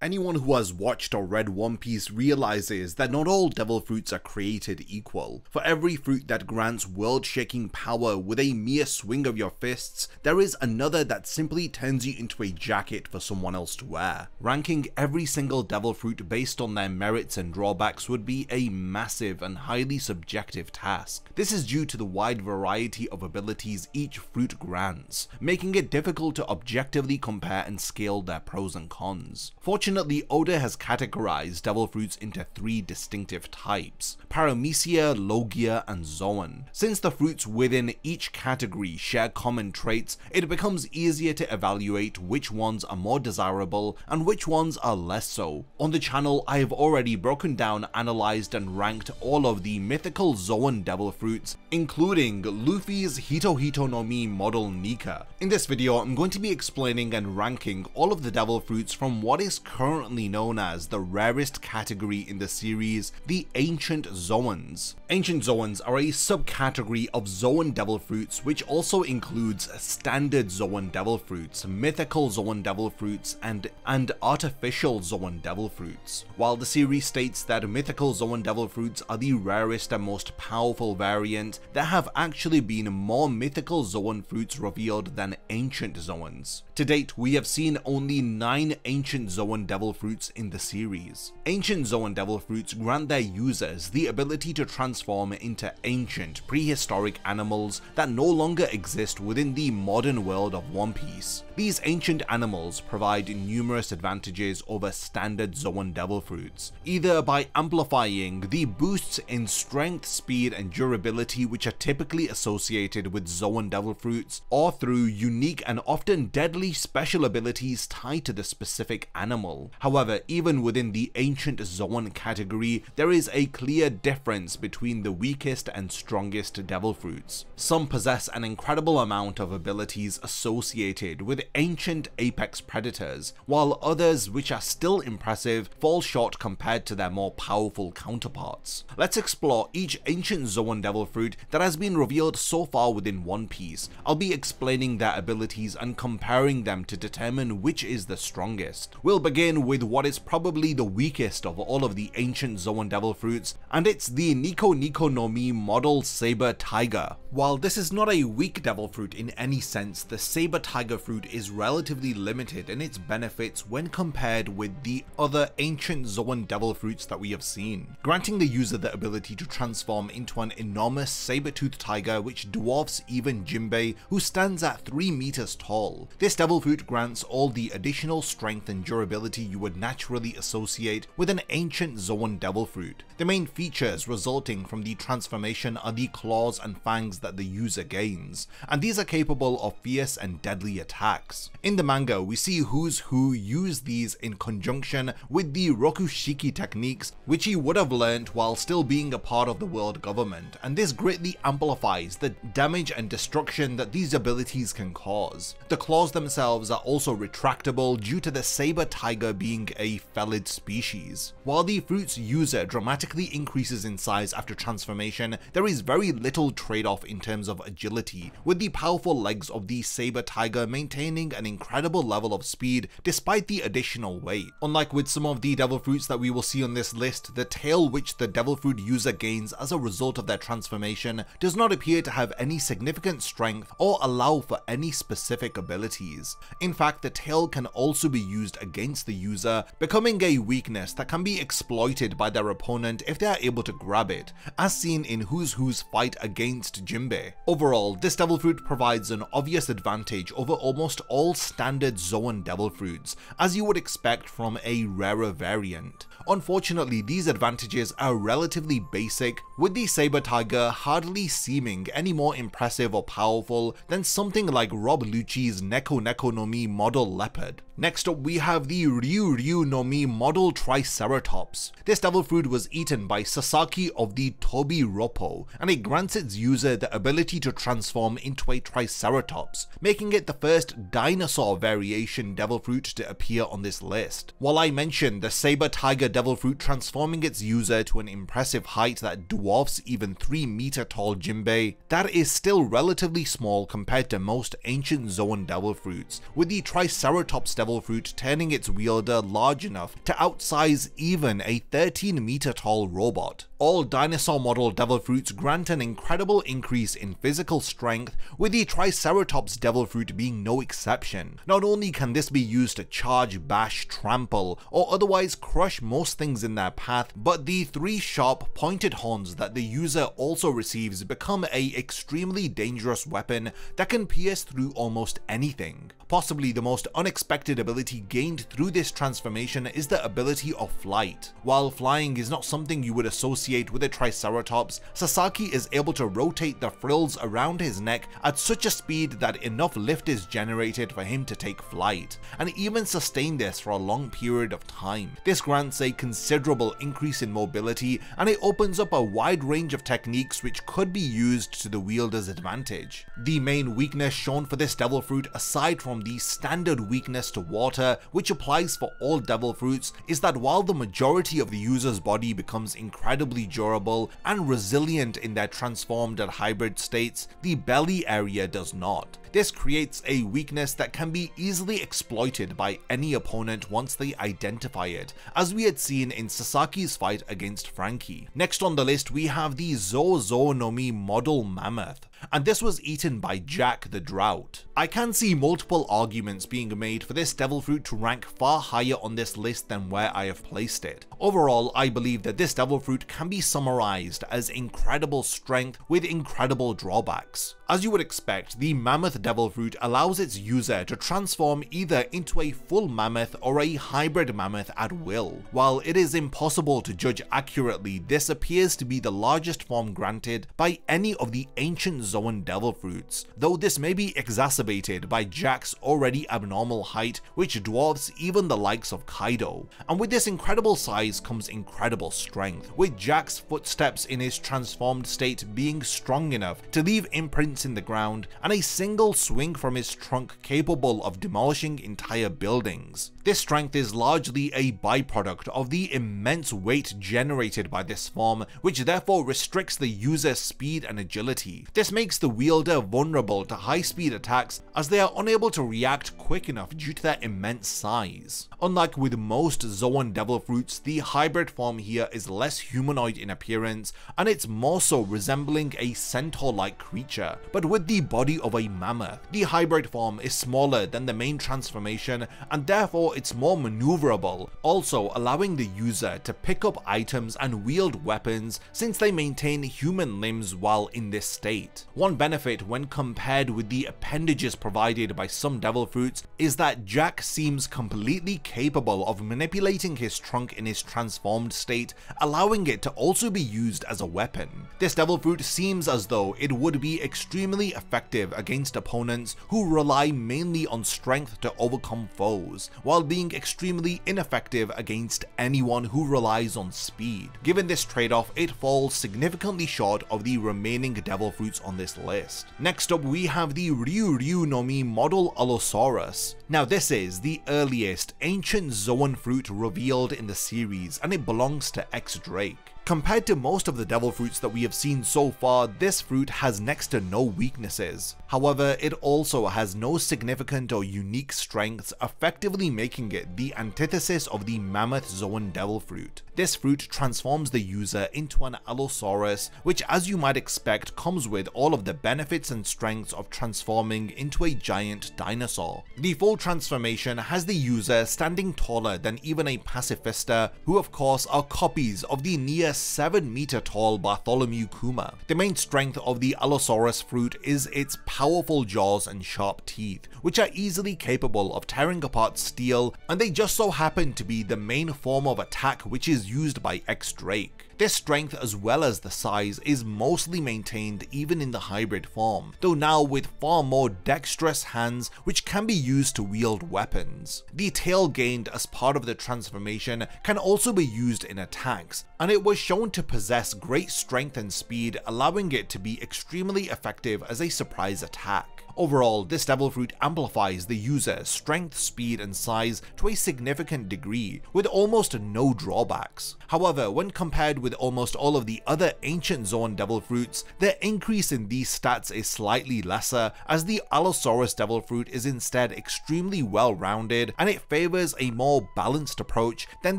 Anyone who has watched or read One Piece realizes that not all devil fruits are created equal. For every fruit that grants world-shaking power with a mere swing of your fists, there is another that simply turns you into a jacket for someone else to wear. Ranking every single devil fruit based on their merits and drawbacks would be a massive and highly subjective task. This is due to the wide variety of abilities each fruit grants, making it difficult to objectively compare and scale their pros and cons. Fortunately, Oda has categorized devil fruits into three distinctive types: Paramecia, Logia, and Zoan. Since the fruits within each category share common traits, it becomes easier to evaluate which ones are more desirable and which ones are less so. On the channel, I have already broken down, analyzed, and ranked all of the mythical Zoan devil fruits, including Luffy's Hito no Mi model Nika. In this video, I'm going to be explaining and ranking all of the devil fruits from what is currently known as the rarest category in the series, the Ancient Zoans. Ancient Zoans are a subcategory of Zoan devil fruits, which also includes standard Zoan devil fruits, mythical Zoan devil fruits, and artificial Zoan devil fruits. While the series states that mythical Zoan devil fruits are the rarest and most powerful variant, there have actually been more mythical Zoan fruits revealed than Ancient Zoans. To date, we have seen only 9 Ancient Zoan devil fruits in the series. Ancient Zoan devil fruits grant their users the ability to transform into ancient, prehistoric animals that no longer exist within the modern world of One Piece. These ancient animals provide numerous advantages over standard Zoan devil fruits, either by amplifying the boosts in strength, speed, and durability which are typically associated with Zoan devil fruits, or through unique and often deadly special abilities tied to the specific animal. However, even within the Ancient Zoan category, there is a clear difference between the weakest and strongest devil fruits. Some possess an incredible amount of abilities associated with ancient apex predators, while others, which are still impressive, fall short compared to their more powerful counterparts. Let's explore each Ancient Zoan devil fruit that has been revealed so far within One Piece. I'll be explaining their abilities and comparing them to determine which is the strongest. We'll begin with what is probably the weakest of all of the Ancient Zoan devil fruits, and it's the Nico no Mi model Saber Tiger. While this is not a weak devil fruit in any sense, the Saber Tiger fruit is relatively limited in its benefits when compared with the other Ancient Zoan devil fruits that we have seen, granting the user the ability to transform into an enormous saber-toothed tiger which dwarfs even Jinbei, who stands at 3 meters tall. This devil fruit grants all the additional strength and durability you would naturally associate with an Ancient Zoan devil fruit. The main features resulting from the transformation are the claws and fangs that the user gains, and these are capable of fierce and deadly attacks. In the manga, we see Who's Who use these in conjunction with the Rokushiki techniques, which he would have learnt while still being a part of the world government, and this greatly amplifies the damage and destruction that these abilities can cause. The claws themselves are also retractable due to the Saber Tiger being a felid species. While the fruit's user dramatically increases in size after transformation, there is very little trade-off in terms of agility, with the powerful legs of the Saber Tiger maintaining an incredible level of speed despite the additional weight. Unlike with some of the devil fruits that we will see on this list, the tail which the devil fruit user gains as a result of their transformation does not appear to have any significant strength or allow for any specific abilities. In fact, the tail can also be used against the user, becoming a weakness that can be exploited by their opponent if they are able to grab it, as seen in Who's Who's fight against Jinbei. Overall, this devil fruit provides an obvious advantage over almost all standard Zoan devil fruits, as you would expect from a rarer variant. Unfortunately, these advantages are relatively basic, with the Saber Tiger hardly seeming any more impressive or powerful than something like Rob Lucci's Neko no Mi model Leopard. Next up, we have the Ryu no Mi model Triceratops. This devil fruit was eaten by Sasaki of the Tobi Roppo, and it grants its user the ability to transform into a Triceratops, making it the first dinosaur variation devil fruit to appear on this list. While I mentioned the Saber Tiger devil fruit transforming its user to an impressive height that dwarfs even 3-meter tall Jinbei, that is still relatively small compared to most Ancient Zoan devil fruits, with the Triceratops devil fruit turning its wield wielder large enough to outsize even a 13-meter tall robot. All dinosaur model devil fruits grant an incredible increase in physical strength, with the Triceratops devil fruit being no exception. Not only can this be used to charge, bash, trample, or otherwise crush most things in their path, but the 3 sharp pointed horns that the user also receives become a extremely dangerous weapon that can pierce through almost anything. Possibly the most unexpected ability gained through this transformation is the ability of flight. While flying is not something you would associate with a Triceratops, Sasaki is able to rotate the frills around his neck at such a speed that enough lift is generated for him to take flight, and even sustain this for a long period of time. This grants a considerable increase in mobility, and it opens up a wide range of techniques which could be used to the wielder's advantage. The main weakness shown for this devil fruit, aside from the standard weakness to water which applies for all devil fruits, is that while the majority of the user's body becomes incredibly durable and resilient in their transformed and hybrid states, the belly area does not. This creates a weakness that can be easily exploited by any opponent once they identify it, as we had seen in Sasaki's fight against Frankie. Next on the list we have the Zozonomi model Mammoth, and this was eaten by Jack the Drought. I can see multiple arguments being made for this devil fruit to rank far higher on this list than where I have placed it. Overall, I believe that this devil fruit can be summarized as incredible strength with incredible drawbacks. As you would expect, the Mammoth devil fruit allows its user to transform either into a full mammoth or a hybrid mammoth at will. While it is impossible to judge accurately, this appears to be the largest form granted by any of the Ancient Zoan Devil Fruits, though this may be exacerbated by Jack's already abnormal height, which dwarfs even the likes of Kaido. And with this incredible size comes incredible strength, with Jack's footsteps in his transformed state being strong enough to leave imprints in the ground, and a single swing from his trunk capable of demolishing entire buildings. This strength is largely a byproduct of the immense weight generated by this form, which therefore restricts the user's speed and agility. This makes the wielder vulnerable to high-speed attacks, as they are unable to react quick enough due to their immense size. Unlike with most Zoan Devil Fruits, the hybrid form here is less humanoid in appearance, and it's more so resembling a centaur-like creature, but with the body of a mammoth. The hybrid form is smaller than the main transformation, and therefore it's more maneuverable, also allowing the user to pick up items and wield weapons since they maintain human limbs while in this state. One benefit when compared with the appendages provided by some devil fruits is that Jack seems completely capable of manipulating his trunk in his transformed state, allowing it to also be used as a weapon. This devil fruit seems as though it would be extremely effective against opponents who rely mainly on strength to overcome foes, while being extremely ineffective against anyone who relies on speed. Given this trade-off, it falls significantly short of the remaining devil fruits on this list. Next up we have the Ryuryunomi model Allosaurus. Now this is the earliest Ancient Zoan fruit revealed in the series, and it belongs to X-Drake. Compared to most of the devil fruits that we have seen so far, this fruit has next to no weaknesses. However, it also has no significant or unique strengths, effectively making it the antithesis of the Mammoth Zoan Devil Fruit. This fruit transforms the user into an Allosaurus, which as you might expect comes with all of the benefits and strengths of transforming into a giant dinosaur. The full transformation has the user standing taller than even a Pacifista, who of course are copies of the near 7-meter tall Bartholomew Kumo. The main strength of the Allosaurus fruit is its powerful jaws and sharp teeth, which are easily capable of tearing apart steel, and they just so happen to be the main form of attack which is used by X-Drake. This strength as well as the size is mostly maintained even in the hybrid form, though now with far more dexterous hands which can be used to wield weapons. The tail gained as part of the transformation can also be used in attacks, and it was shown to possess great strength and speed, allowing it to be extremely effective as a surprise attack. Overall, this devil fruit amplifies the user's strength, speed and size to a significant degree, with almost no drawbacks. However, when compared with almost all of the other Ancient Zoan Devil Fruits, the increase in these stats is slightly lesser, as the Allosaurus Devil Fruit is instead extremely well rounded and it favours a more balanced approach than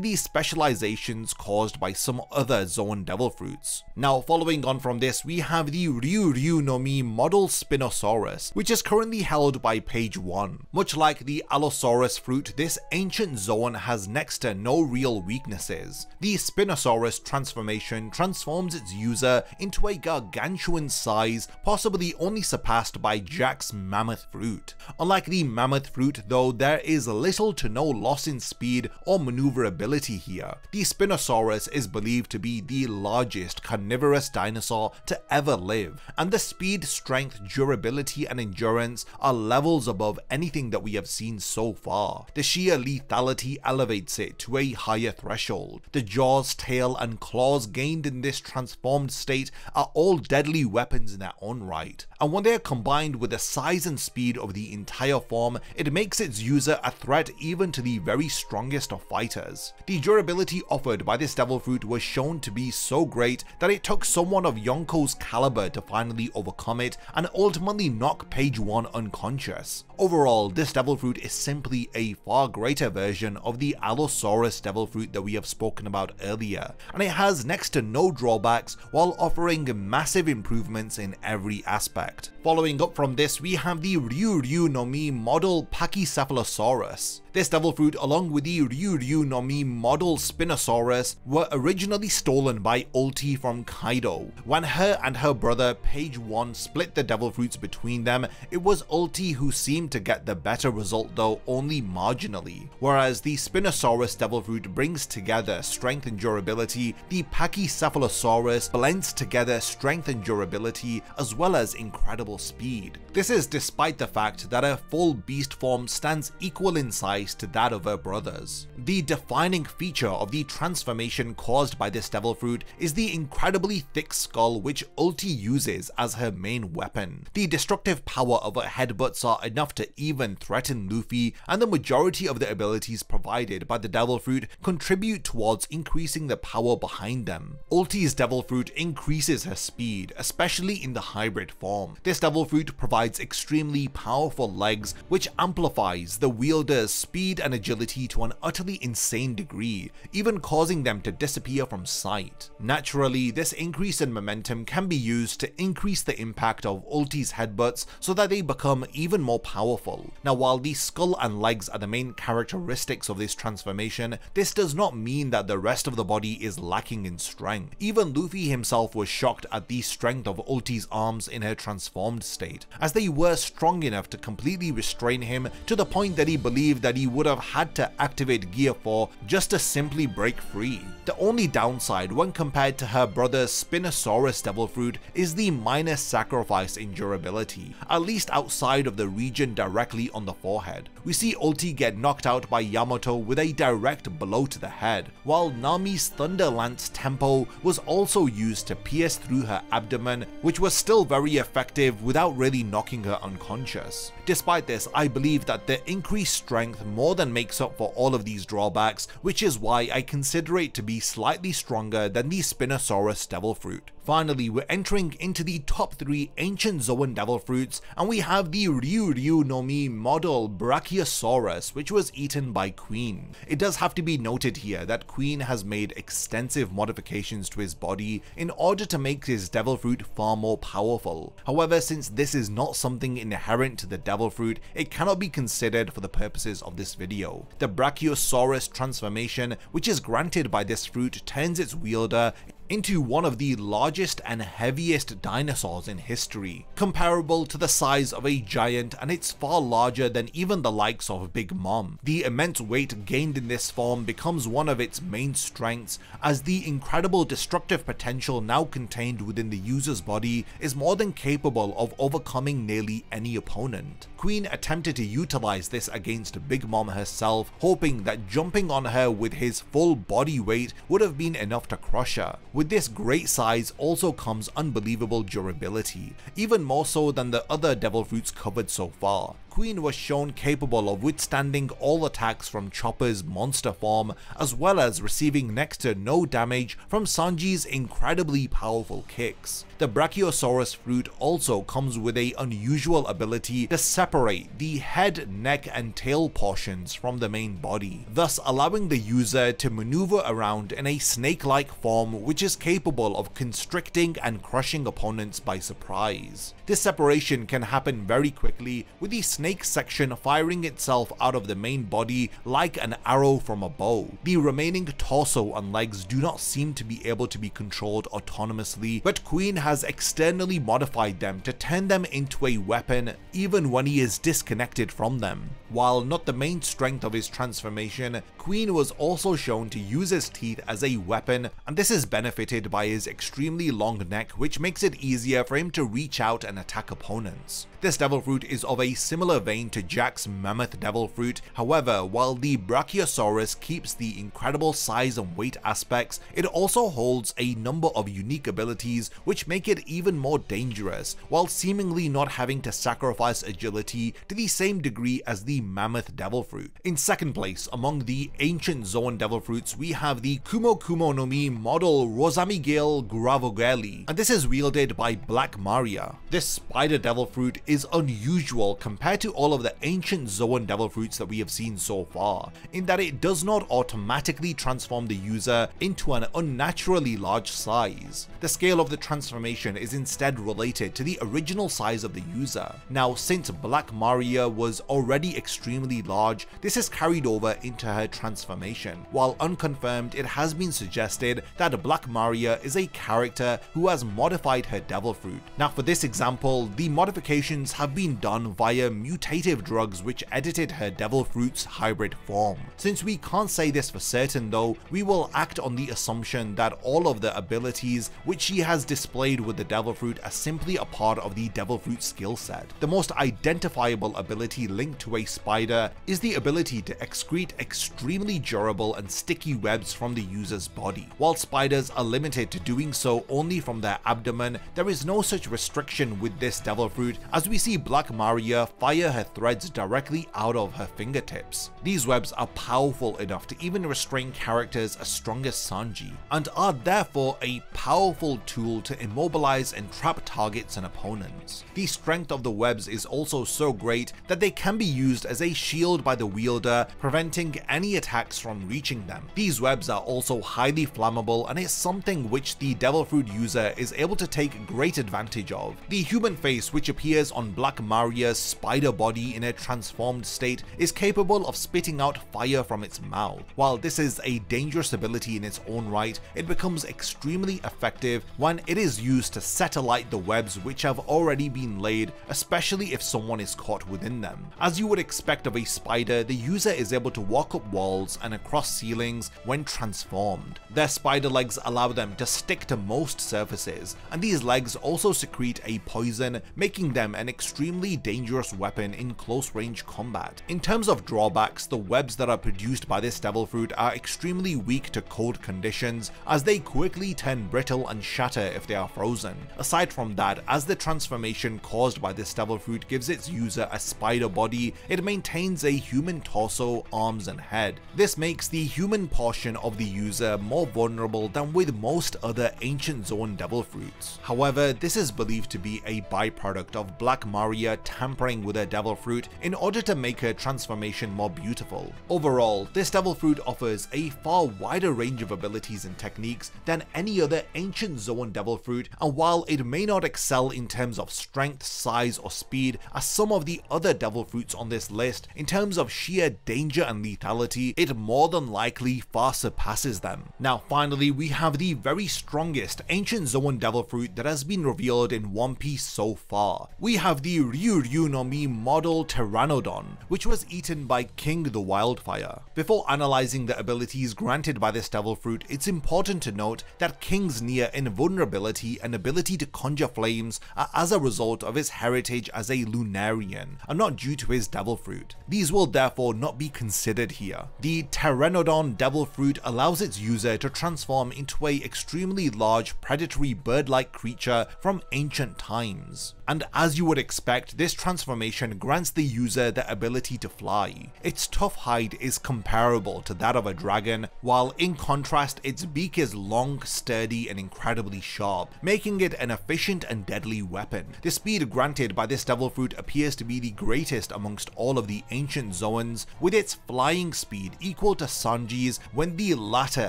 the specializations caused by some other Zoan Devil Fruits. Now, following on from this, we have the Ryu no Mi model Spinosaurus, which is currently held by page 1. Much like the Allosaurus fruit, this Ancient Zoan has next to no real weaknesses. The Spinosaurus transformation transforms its user into a gargantuan size, possibly only surpassed by Jack's Mammoth fruit. Unlike the Mammoth fruit though, there is little to no loss in speed or maneuverability here. The Spinosaurus is believed to be the largest carnivorous dinosaur to ever live, and the speed, strength, durability and endurance are levels above anything that we have seen so far. The sheer lethality elevates it to a higher threshold. The jaws, tail and claws gained in this transformed state are all deadly weapons in their own right, and when they are combined with the size and speed of the entire form, it makes its user a threat even to the very strongest of fighters. The durability offered by this devil fruit was shown to be so great that it took someone of Yonko's caliber to finally overcome it and ultimately knock page 1 unconscious. Overall, this devil fruit is simply a far greater version of the Allosaurus devil fruit that we have spoken about earlier, and it has next to no drawbacks while offering massive improvements in every aspect. Following up from this, we have the Ryu no Mi model Pachycephalosaurus. This devil fruit, along with the Ryu no Mi model Spinosaurus, were originally stolen by Ulti from Kaido. When her and her brother Page 1 split the devil fruits between them, it was Ulti who seemed to get the better result, though only marginally. Whereas the Spinosaurus devil fruit brings together strength and durability, the Pachycephalosaurus blends together strength and durability as well as incredible speed. This is despite the fact that her full beast form stands equal in size to that of her brothers. The defining feature of the transformation caused by this devil fruit is the incredibly thick skull which Ulti uses as her main weapon. The destructive power of her headbutts are enough to even threaten Luffy, and the majority of the abilities provided by the devil fruit contribute towards increasing the power behind them. Ulti's devil fruit increases her speed, especially in the hybrid form. This devil fruit provides extremely powerful legs which amplifies the wielder's speed and agility to an utterly insane degree, even causing them to disappear from sight. Naturally, this increase in momentum can be used to increase the impact of Ulti's headbutts so that they become even more powerful. Now, while the skull and legs are the main characteristics of this transformation, this does not mean that the rest of the body is lacking in strength. Even Luffy himself was shocked at the strength of Ulti's arms in her transformed state, as they were strong enough to completely restrain him to the point that he believed that he would have had to activate Gear 4 just to simply break free. The only downside when compared to her brother's Spinosaurus devil fruit is the minor sacrifice in durability, at least outside of the region directly on the forehead. We see Ulti get knocked out by Yamato with a direct blow to the head, while Nami's Thunder Lance tempo was also used to pierce through her abdomen, which was still very effective without really knocking her unconscious. Despite this, I believe that the increased strength more than makes up for all of these drawbacks, which is why I consider it to be slightly stronger than the Spinosaurus devil fruit. Finally, we're entering into the top 3 Ancient Zoan Devil Fruits, and we have the Ryu no Mi model Brachiosaurus, which was eaten by Queen. It does have to be noted here that Queen has made extensive modifications to his body in order to make his devil fruit far more powerful. However, since this is not something inherent to the devil fruit, it cannot be considered for the purposes of this video. The Brachiosaurus transformation, which is granted by this fruit, turns its wielder into one of the largest and heaviest dinosaurs in history, comparable to the size of a giant, and it's far larger than even the likes of Big Mom. The immense weight gained in this form becomes one of its main strengths, as the incredible destructive potential now contained within the user's body is more than capable of overcoming nearly any opponent. Queen attempted to utilize this against Big Mom herself, hoping that jumping on her with his full body weight would have been enough to crush her. With this great size also comes unbelievable durability, even more so than the other devil fruits covered so far. Queen was shown capable of withstanding all attacks from Chopper's monster form, as well as receiving next to no damage from Sanji's incredibly powerful kicks. The Brachiosaurus fruit also comes with an unusual ability to separate the head, neck and tail portions from the main body, thus allowing the user to maneuver around in a snake-like form which is capable of constricting and crushing opponents by surprise. This separation can happen very quickly, with the snake section firing itself out of the main body like an arrow from a bow. The remaining torso and legs do not seem to be able to be controlled autonomously, but Queen has externally modified them to turn them into a weapon even when he is disconnected from them. While not the main strength of his transformation, Queen was also shown to use his teeth as a weapon, and this is benefited by his extremely long neck, which makes it easier for him to reach out and attack opponents. This devil fruit is of a similar vein to Jack's Mammoth devil fruit. However, while the Brachiosaurus keeps the incredible size and weight aspects, it also holds a number of unique abilities which make it even more dangerous, while seemingly not having to sacrifice agility to the same degree as the Mammoth devil fruit. In second place, among the Ancient Zoan Devil Fruits, we have the Kumo no Mi model Rosamigale Gravogeli, and this is wielded by Black Maria. This spider devil fruit is unusual compared to all of the Ancient Zoan Devil Fruits that we have seen so far, in that it does not automatically transform the user into an unnaturally large size. The scale of the transformation is instead related to the original size of the user. Now, since Black Maria was already extremely large, this is carried over into her transformation. While unconfirmed, it has been suggested that Black Maria is a character who has modified her devil fruit. Now, for this example, the modifications have been done via mutative drugs which edited her devil fruit's hybrid form. Since we can't say this for certain though, we will act on the assumption that all of the abilities which she has displayed with the devil fruit are simply a part of the devil fruit skill set. The most identifiable ability linked to a spider is the ability to excrete extremely durable and sticky webs from the user's body. While spiders are limited to doing so only from their abdomen, there is no such restriction with this devil fruit, as we see Black Maria fire her threads directly out of her fingertips. These webs are powerful enough to even restrain characters as strong as Sanji, and are therefore a powerful tool to immobilize and trap targets and opponents. The strength of the webs is also so great that they can be used as a shield by the wielder, preventing any attacks from reaching them. These webs are also highly flammable, and is something which the devil fruit user is able to take great advantage of. The human face, which appears on Black Maria's spider body in a transformed state, is capable of spitting out fire from its mouth. While this is a dangerous ability in its own right, it becomes extremely effective when it is used to set alight the webs which have already been laid, especially if someone is caught within them. As you would expect of a spider, the user is able to walk up walls and across ceilings when transformed. Their spider legs allow them to stick to most surfaces, and these legs also secrete a poison, making them an extremely dangerous weapon in close range combat. In terms of drawbacks, the webs that are produced by this devil fruit are extremely weak to cold conditions, as they quickly turn brittle and shatter if they are frozen. Aside from that, as the transformation caused by this devil fruit gives its user a spider body, it maintains a human torso, arms and head. This makes the human portion of the user more vulnerable than with most other Ancient Zoan Devil Fruits. However, this is believed to be a byproduct of Black Maria tampering with her devil fruit in order to make her transformation more beautiful. Overall, this devil fruit offers a far wider range of abilities and techniques than any other Ancient Zoan Devil Fruit, and while it may not excel in terms of strength, size or speed as some of the other devil fruits on this list, in terms of sheer danger and lethality, it more than likely far surpasses them. Now finally, we have the very strongest Ancient Zoan Devil Fruit that has been revealed in One Piece so far. We have the Ryuryu no Mi model Pteranodon, which was eaten by King the Wildfire. Before analysing the abilities granted by this devil fruit, it's important to note that King's near invulnerability and ability to conjure flames are as a result of his heritage as a Lunarian, and not due to his devil fruit. These will therefore not be considered here. The Pteranodon devil fruit allows its user to transform into an extremely large predatory bird-like creature from ancient times. And as you would expect, this transformation grants the user the ability to fly. Its tough hide is comparable to that of a dragon, while in contrast its beak is long, sturdy and incredibly sharp, making it an efficient and deadly weapon. The speed granted by this devil fruit appears to be the greatest amongst all of the Ancient Zoans, with its flying speed equal to Sanji's when the latter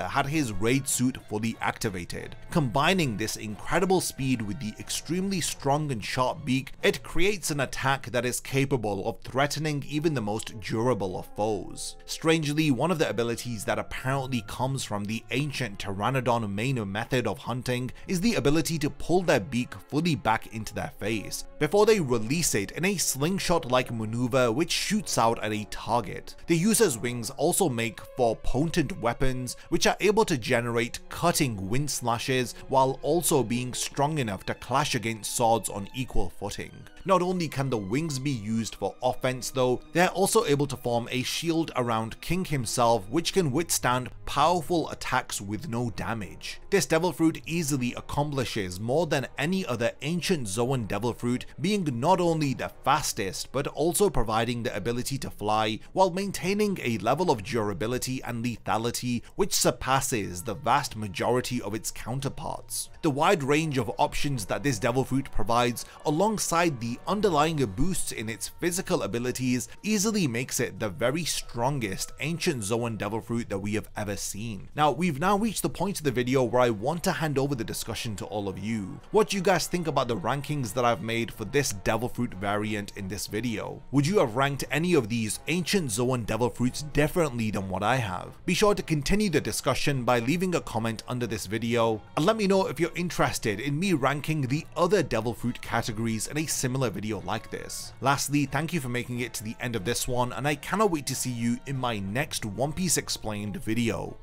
had his raid suit fully activated. Combining this incredible speed with the extremely strong and sharp beak, it creates an attack that is capable of threatening even the most durable of foes. Strangely, one of the abilities that apparently comes from the ancient Pteranodon main method of hunting is the ability to pull their beak fully back into their face, before they release it in a slingshot-like maneuver which shoots out at a target. The user's wings also make for potent weapons which are able to generate cutting wind slashes while also being strong enough to clash against swords on equal footing. Not only can the wings be used for offense though, they're also able to form a shield around King himself which can withstand powerful attacks with no damage. This devil fruit easily accomplishes more than any other Ancient Zoan devil fruit, being not only the fastest but also providing the ability to fly while maintaining a level of durability and lethality which surpasses the vast majority of its counterparts. The wide range of options that this devil fruit provides, alongside the underlying boosts in its physical abilities, easily makes it the very strongest Ancient Zoan devil fruit that we have ever seen. Now, we've now reached the point of the video where I want to hand over the discussion to all of you. What do you guys think about the rankings that I've made for this devil fruit variant in this video? Would you have ranked any of these Ancient Zoan devil fruits differently than what I have? Be sure to continue the discussion by leaving a comment under this video, and let me know if you're interested in me ranking the other devil fruit categories in a similar video like this. Lastly, thank you for making it to the end of this one, and I cannot wait to see you in my next One Piece Explained video.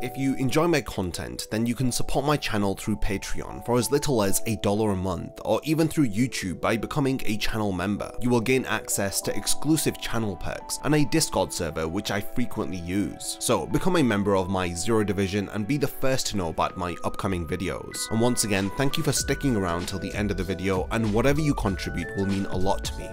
If you enjoy my content, then you can support my channel through Patreon for as little as $1 a month, or even through YouTube by becoming a channel member. You will gain access to exclusive channel perks and a Discord server which I frequently use. So become a member of my Zero Division and be the first to know about my upcoming videos. And once again, thank you for sticking around till the end of the video, and whatever you contribute will mean a lot to me.